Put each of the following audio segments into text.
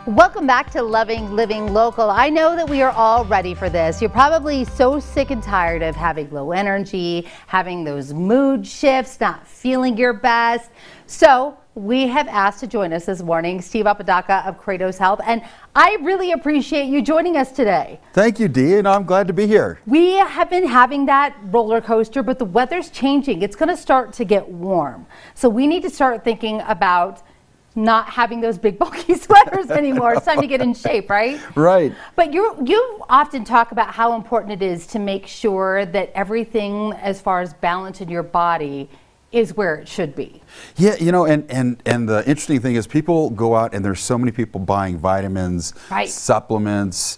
Welcome back to Loving Living Local. I know that we are all ready for this. You're probably so sick and tired of having low energy, having those mood shifts, not feeling your best. So we have asked to join us this morning Steve Apodaca of Cratos Health, and I really appreciate you joining us today. Thank you, Dee, and I'm glad to be here. We have been having that roller coaster, but the weather's changing. It's going to start to get warm. So we need to start thinking about not having those big bulky sweaters anymore. It's time to get in shape, right? Right. But you often talk about how important it is to make sure that everything as far as balance in your body is where it should be. Yeah, you know, and the interesting thing is people go out and there's so many people buying vitamins, right, supplements,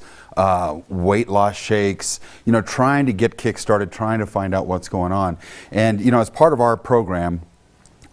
weight loss shakes, you know, trying to get kick-started, trying to find out what's going on. And, you know, as part of our program,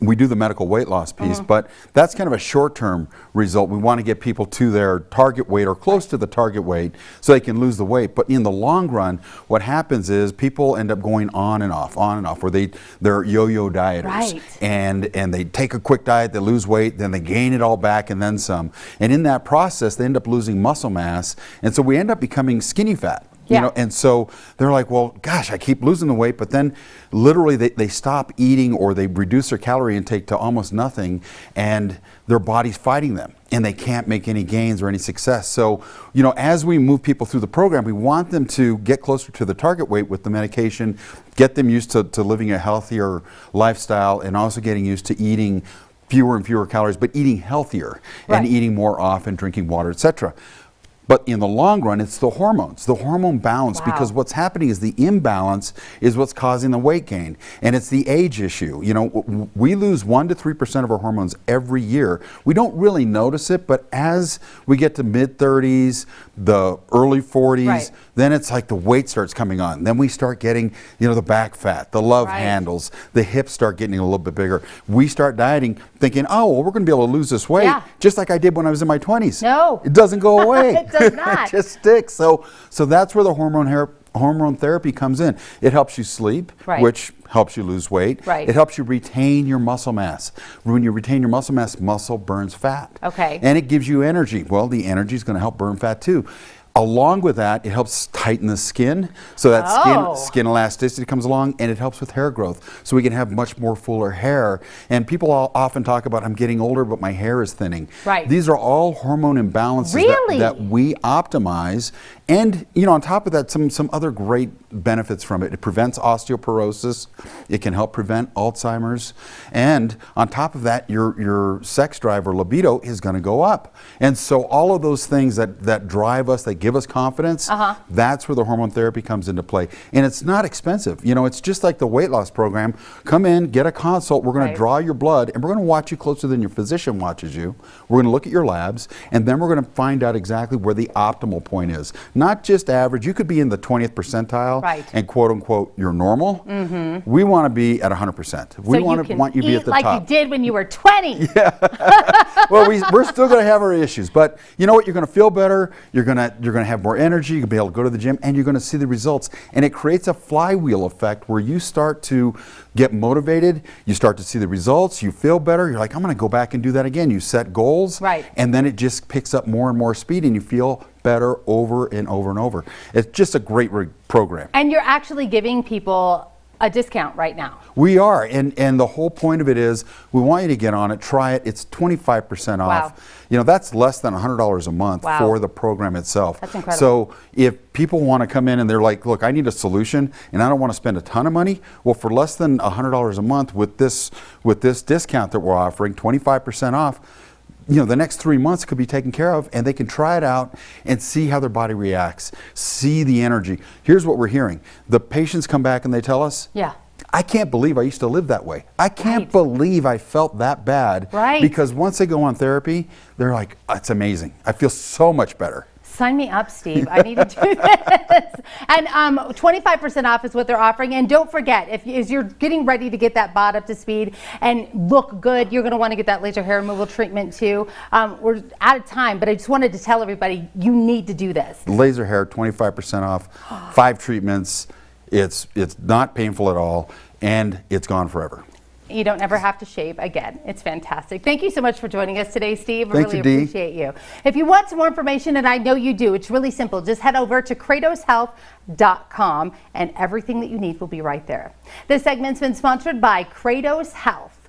we do the medical weight loss piece, but that's kind of a short-term result. We want to get people to their target weight or close to the target weight so they can lose the weight. But in the long run, what happens is people end up going on and off, where they're yo-yo dieters. Right. And they take a quick diet, they lose weight, then they gain it all back and then some. And in that process, they end up losing muscle mass. And so we end up becoming skinny fat. Yeah. You know, and so they're like, well, gosh, I keep losing the weight, but then literally they stop eating or they reduce their calorie intake to almost nothing, and their body's fighting them, and they can't make any gains or any success. So, you know, as we move people through the program, we want them to get closer to the target weight with the medication, get them used to living a healthier lifestyle, and also getting used to eating fewer and fewer calories, but eating healthier, right, and eating more often, drinking water, etc. But in the long run, it's the hormones, the hormone balance, because what's happening is the imbalance is what's causing the weight gain. And it's the age issue. You know, we lose 1 to 3% of our hormones every year. We don't really notice it, but as we get to mid-30s, the early 40s, right, then it's like the weight starts coming on. Then we start getting, you know, the back fat, the love handles, the hips start getting a little bit bigger. We start dieting thinking, oh, well, we're going to be able to lose this weight just like I did when I was in my 20s. No. It doesn't go away. It does not. It just sticks. So that's where the hormone therapy comes in. It helps you sleep, which helps you lose weight. Right. It helps you retain your muscle mass. When you retain your muscle mass, muscle burns fat. Okay. And it gives you energy. Well, the energy is going to help burn fat too. Along with that, it helps tighten the skin, so that skin elasticity comes along, and it helps with hair growth, so we can have much more fuller hair. And people often talk about, I'm getting older, but my hair is thinning. Right. These are all hormone imbalances that we optimize. And, you know, on top of that, some other great benefits from it. It prevents osteoporosis. It can help prevent Alzheimer's. And on top of that, your sex drive or libido is going to go up. And so all of those things that drive us, that give us confidence, that's where the hormone therapy comes into play. And it's not expensive. You know, it's just like the weight loss program. Come in, get a consult. We're going to draw your blood, and we're going to watch you closer than your physician watches you. We're going to look at your labs, and then we're going to find out exactly where the optimal point is. Not just average. You could be in the 20th percentile and quote unquote you're normal. We want to be at 100%. We want you to be at the top. Like you did when you were 20. Yeah. Well, we're still going to have our issues, but you know what? You're going to feel better. You're going to have more energy. You're going to be able to go to the gym, and you're going to see the results. And it creates a flywheel effect where you start to get motivated. You start to see the results. You feel better. You're like, I'm going to go back and do that again. You set goals, and then it just picks up more and more speed, and you feel better over and over and over. It's just a great program. And you're actually giving people a discount right now. We are, and the whole point of it is we want you to get on it, try it. It's 25% off. You know, that's less than $100 a month for the program itself. That's incredible. So if people want to come in and they're like, look, I need a solution and I don't want to spend a ton of money, well, for less than $100 a month with this discount that we're offering, 25% off, you know, the next 3 months could be taken care of, and they can try it out and see how their body reacts, see the energy. Here's what we're hearing. The patients come back and they tell us, I can't believe I used to live that way. I can't believe I felt that bad. Because once they go on therapy, they're like, it's amazing. I feel so much better. Sign me up, Steve. I need to do this. And 25% off is what they're offering. And don't forget, as you're getting ready to get that bod up to speed and look good, you're going to want to get that laser hair removal treatment too. We're out of time, but I just wanted to tell everybody, you need to do this. Laser hair, 25% off, 5 treatments. It's not painful at all, and it's gone forever. You don't ever have to shave again. It's fantastic. Thank you so much for joining us today, Steve. I Thank really you, Dee. appreciate you. If you want some more information, and I know you do, it's really simple. Just head over to cratoshealth.com and everything that you need will be right there. This segment's been sponsored by Cratos Health.